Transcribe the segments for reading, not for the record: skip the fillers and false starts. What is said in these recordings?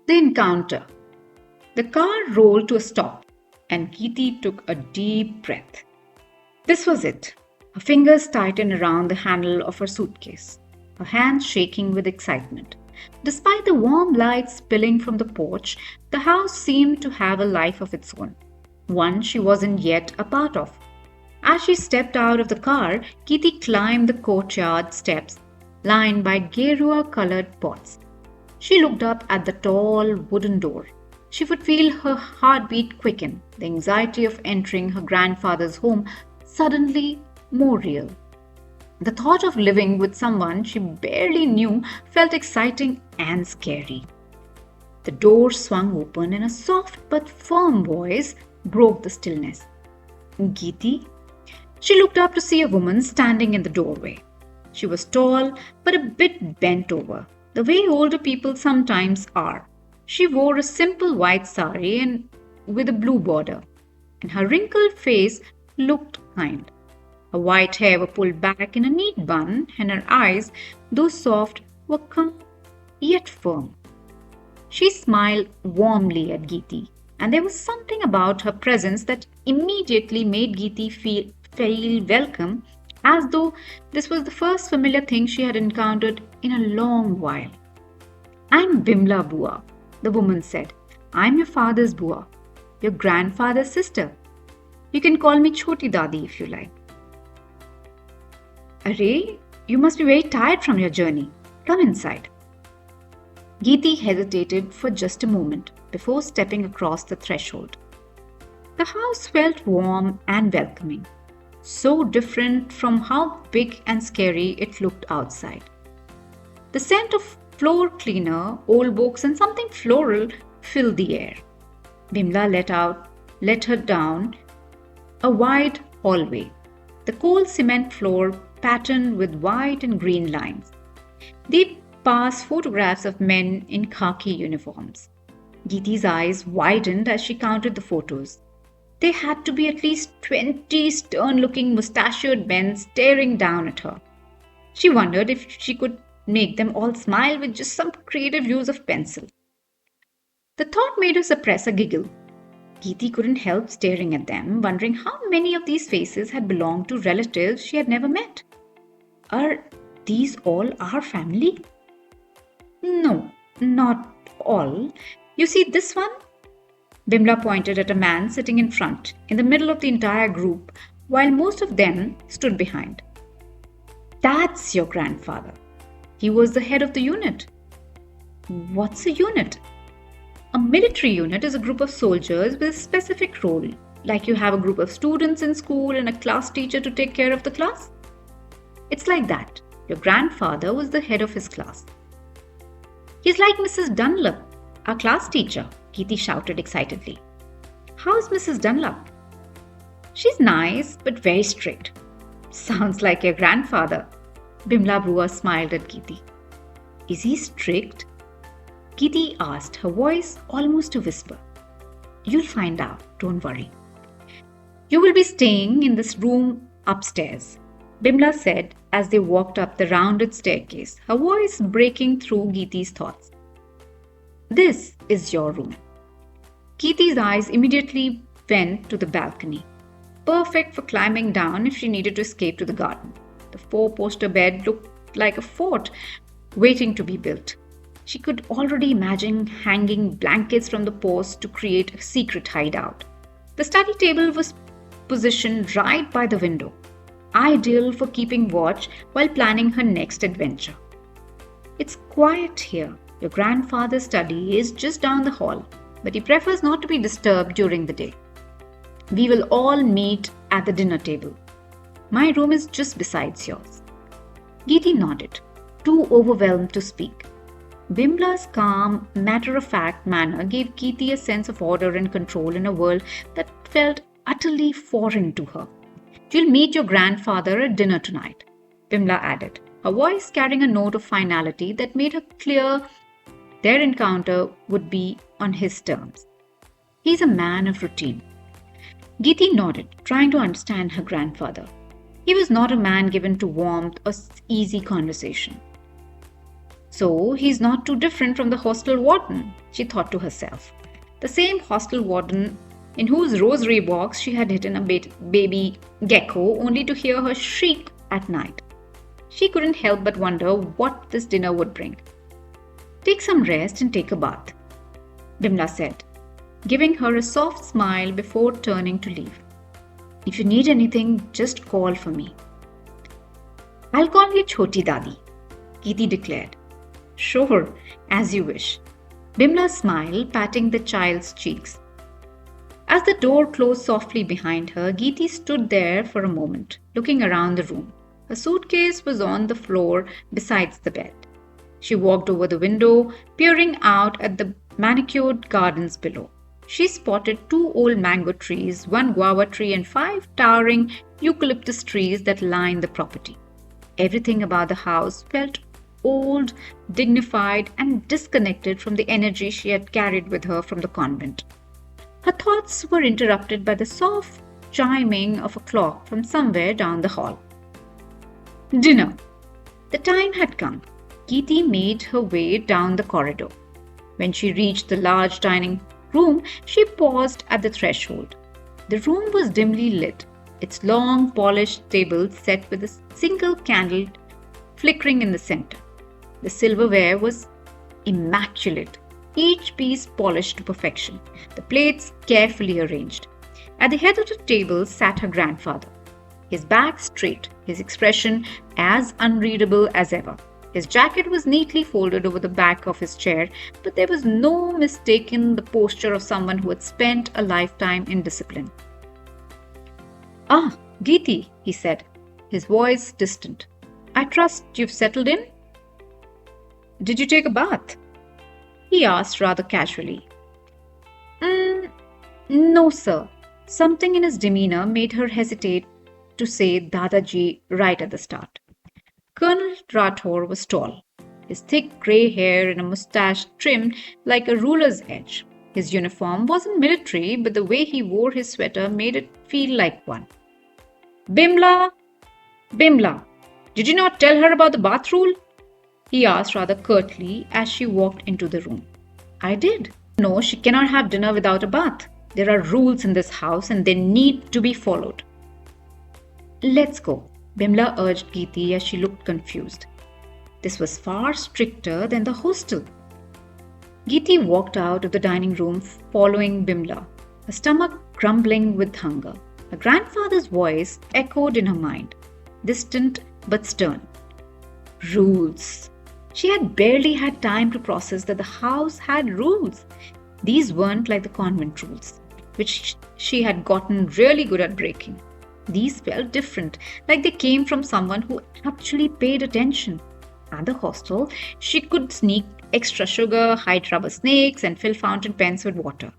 The encounter. The car rolled to a stop, and Geeti took a deep breath. This was it. Her fingers tightened around the handle of her suitcase, her hands shaking with excitement. Despite the warm light spilling from the porch, the house seemed to have a life of its own, one she wasn't yet a part of. As she stepped out of the car, Kitty climbed the courtyard steps lined by Gerua colored pots. She looked up at the tall wooden door. She could feel her heartbeat quicken, the anxiety of entering her grandfather's home suddenly more real. The thought of living with someone she barely knew felt exciting and scary. The door swung open and a soft but firm voice broke the stillness. Geeti? She looked up to see a woman standing in the doorway. She was tall but a bit bent over, the way older people sometimes are. She wore a simple white sari and with a blue border, and her wrinkled face looked kind. Her white hair was pulled back in a neat bun, and her eyes, though soft, were calm yet firm. She smiled warmly at Geeti, and there was something about her presence that immediately made Geeti feel welcome, as though this was the first familiar thing she had encountered in a long while. I'm Bimla Bua, the woman said. I'm your father's Bua, your grandfather's sister. You can call me Choti Dadi if you like. Array, you must be very tired from your journey. Come inside. Geeti hesitated for just a moment before stepping across the threshold. The house felt warm and welcoming, so different from how big and scary it looked outside. The scent of floor cleaner, old books, and something floral filled the air. Bimla let her down a wide hallway, the cold cement floor patterned with white and green lines. They passed photographs of men in khaki uniforms. Geeti's eyes widened as she counted the photos. There had to be at least 20 stern-looking mustachioed men staring down at her. She wondered if she could make them all smile with just some creative use of pencil. The thought made her suppress a giggle. Geeti couldn't help staring at them, wondering how many of these faces had belonged to relatives she had never met. Are these all our family? No, not all. You see this one? Bimla pointed at a man sitting in front, in the middle of the entire group, while most of them stood behind. That's your grandfather. He was the head of the unit. What's a unit? A military unit is a group of soldiers with a specific role, like you have a group of students in school and a class teacher to take care of the class. It's like that. Your grandfather was the head of his class. He's like Mrs. Dunlop, our class teacher, Geeti shouted excitedly. How's Mrs. Dunlop? She's nice, but very strict. Sounds like your grandfather. Bimla Brua smiled at Geeti. Is he strict? Geeti asked, her voice almost a whisper. You'll find out, don't worry. You will be staying in this room upstairs, Bimla said as they walked up the rounded staircase, her voice breaking through Geeti's thoughts. This is your room. Geeti's eyes immediately went to the balcony, perfect for climbing down if she needed to escape to the garden. The four-poster bed looked like a fort waiting to be built. She could already imagine hanging blankets from the posts to create a secret hideout. The study table was positioned right by the window, ideal for keeping watch while planning her next adventure. It's quiet here. Your grandfather's study is just down the hall, but he prefers not to be disturbed during the day. We will all meet at the dinner table. My room is just beside yours. Geeti nodded, too overwhelmed to speak. Bimla's calm, matter-of-fact manner gave Geeti a sense of order and control in a world that felt utterly foreign to her. You'll meet your grandfather at dinner tonight, Bimla added, her voice carrying a note of finality that made her clear their encounter would be on his terms. He's a man of routine. Geeti nodded, trying to understand her grandfather. He was not a man given to warmth or easy conversation. So he's not too different from the hostel warden, she thought to herself. The same hostel warden in whose rosary box she had hidden a baby gecko only to hear her shriek at night. She couldn't help but wonder what this dinner would bring. Take some rest and take a bath, Bimla said, giving her a soft smile before turning to leave. If you need anything, just call for me. I'll call you Choti Dadi, Geeti declared. Sure, as you wish. Bimla smiled, patting the child's cheeks. As the door closed softly behind her, Geeti stood there for a moment, looking around the room. Her suitcase was on the floor beside the bed. She walked over the window, peering out at the manicured gardens below. She spotted 2 old mango trees, 1 guava tree, and 5 towering eucalyptus trees that lined the property. Everything about the house felt old, dignified, and disconnected from the energy she had carried with her from the convent. Her thoughts were interrupted by the soft chiming of a clock from somewhere down the hall. Dinner. The time had come. Geeti made her way down the corridor. When she reached the large dining room, she paused at the threshold. The room was dimly lit, its long polished table set with a single candle flickering in the center. The silverware was immaculate, each piece polished to perfection, the plates carefully arranged. At the head of the table sat her grandfather, his back straight, his expression as unreadable as ever. His jacket was neatly folded over the back of his chair, but there was no mistaking the posture of someone who had spent a lifetime in discipline. Ah, Geeti, he said, his voice distant. I trust you've settled in? Did you take a bath? He asked rather casually. No, sir. Something in his demeanor made her hesitate to say Dadaji right at the start. Colonel Rathore was tall, his thick grey hair and a moustache trimmed like a ruler's edge. His uniform wasn't military, but the way he wore his sweater made it feel like one. Bimla! Bimla! Did you not tell her about the bath rule? He asked rather curtly as she walked into the room. I did. No, she cannot have dinner without a bath. There are rules in this house and they need to be followed. Let's go, Bimla urged Geeti as she looked confused. This was far stricter than the hostel. Geeti walked out of the dining room following Bimla, her stomach grumbling with hunger. Her grandfather's voice echoed in her mind, distant but stern. Rules. She had barely had time to process that the house had rules. These weren't like the convent rules, which she had gotten really good at breaking. These felt different, like they came from someone who actually paid attention. At the hostel, she could sneak extra sugar, hide rubber snakes, and fill fountain pens with water.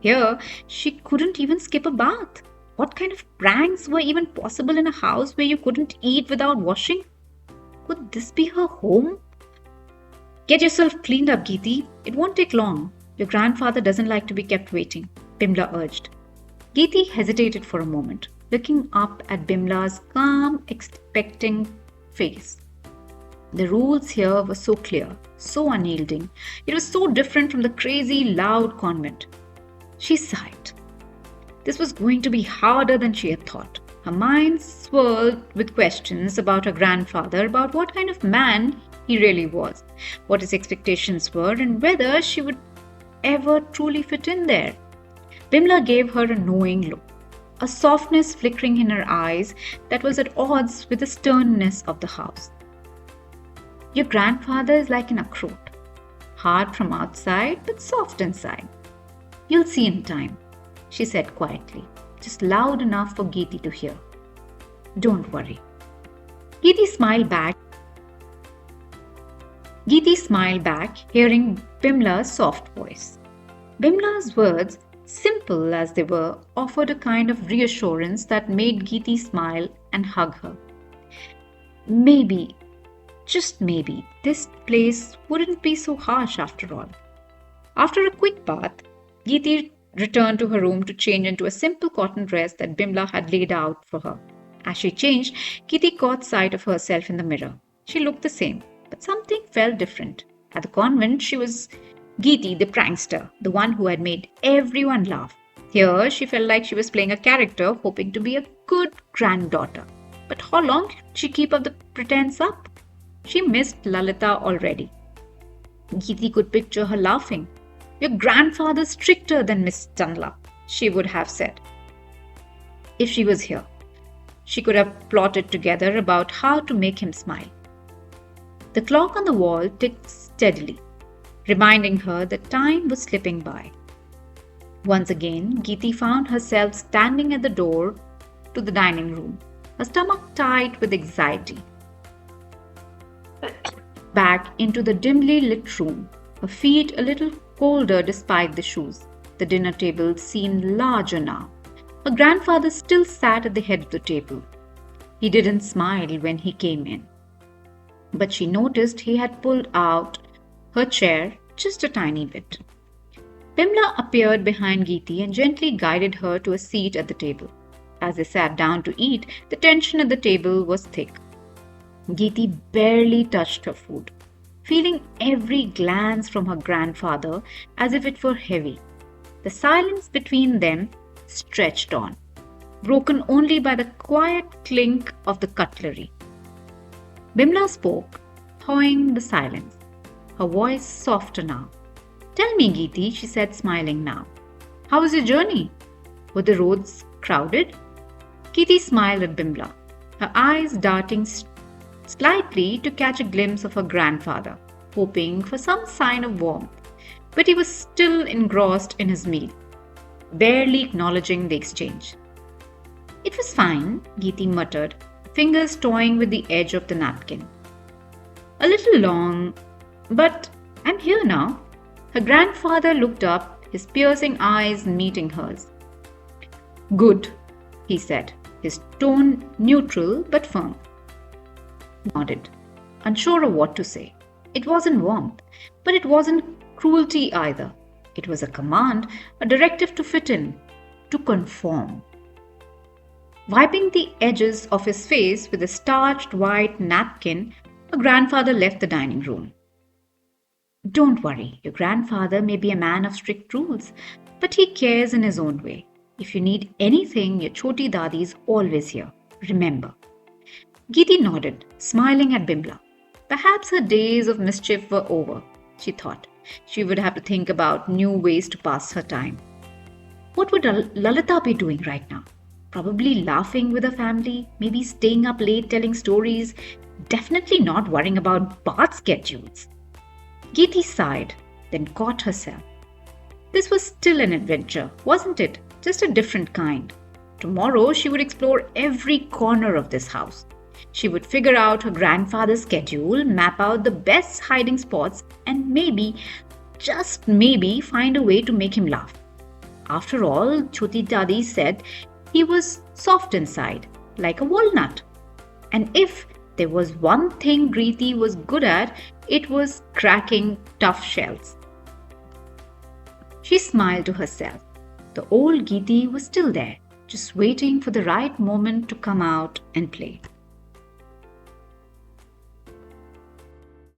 Here, she couldn't even skip a bath. What kind of pranks were even possible in a house where you couldn't eat without washing? Could this be her home? Get yourself cleaned up, Geeti. It won't take long. Your grandfather doesn't like to be kept waiting, Bimla urged. Geeti hesitated for a moment, looking up at Bimla's calm, expecting face. The rules here were so clear, so unyielding. It was so different from the crazy, loud convent. She sighed. This was going to be harder than she had thought. Her mind swirled with questions about her grandfather, about what kind of man he really was, what his expectations were, and whether she would ever truly fit in there. Bimla gave her a knowing look, a softness flickering in her eyes that was at odds with the sternness of the house. Your grandfather is like an akhroat, hard from outside but soft inside. You'll see in time, she said quietly, just loud enough for Geeti to hear. Don't worry. Geeti smiled back, hearing Bimla's soft voice. Bimla's words, simple as they were, offered a kind of reassurance that made Geeti smile and hug her. Maybe, just maybe, this place wouldn't be so harsh after all. After a quick bath, Geeti returned to her room to change into a simple cotton dress that Bimla had laid out for her. As she changed, Geeti caught sight of herself in the mirror. She looked the same, but but something felt different. At the convent, she was Geeti, the prankster, the one who had made everyone laugh. Here, she felt like she was playing a character, hoping to be a good granddaughter. But how long could she keep up the pretense up? She missed Lalita already. Geeti could picture her laughing. "Your grandfather's stricter than Miss Dunlop," she would have said. If she was here, she could have plotted together about how to make him smile. The clock on the wall ticked steadily, reminding her that time was slipping by. Once again, Geeti found herself standing at the door to the dining room, her stomach tight with anxiety. Back into the dimly lit room, her feet a little colder despite the shoes. The dinner table seemed larger now. Her grandfather still sat at the head of the table. He didn't smile when he came in, but she noticed he had pulled out her chair just a tiny bit. Bimla appeared behind Geeti and gently guided her to a seat at the table. As they sat down to eat, the tension at the table was thick. Geeti barely touched her food, feeling every glance from her grandfather as if it were heavy. The silence between them stretched on, broken only by the quiet clink of the cutlery. Bimla spoke, thawing the silence, her voice softer now. "Tell me, Geeti," she said, smiling now. "How was your journey? Were the roads crowded?" Geeti smiled at Bimla, her eyes darting slightly to catch a glimpse of her grandfather, hoping for some sign of warmth. But he was still engrossed in his meal, barely acknowledging the exchange. "It was fine," Geeti muttered, fingers toying with the edge of the napkin. "A little long, but I'm here now." Her grandfather looked up, his piercing eyes meeting hers. "Good," he said, his tone neutral but firm. Nodded, unsure of what to say. It wasn't warmth, but it wasn't cruelty either. It was a command, a directive to fit in, to conform. Wiping the edges of his face with a starched white napkin, her grandfather left the dining room. "Don't worry, your grandfather may be a man of strict rules, but he cares in his own way. If you need anything, your Choti Dadi is always here. Remember." Geeti nodded, smiling at Bimla. Perhaps her days of mischief were over, she thought. She would have to think about new ways to pass her time. What would Lalita be doing right now? Probably laughing with her family, maybe staying up late telling stories, definitely not worrying about bath schedules. Geeti sighed, then caught herself. This was still an adventure, wasn't it? Just a different kind. Tomorrow she would explore every corner of this house. She would figure out her grandfather's schedule, map out the best hiding spots, and maybe, just maybe, find a way to make him laugh. After all, Choti Dadi said he was soft inside, like a walnut. And if there was one thing Geeti was good at, it was cracking tough shells. She smiled to herself. The old Geeti was still there, just waiting for the right moment to come out and play.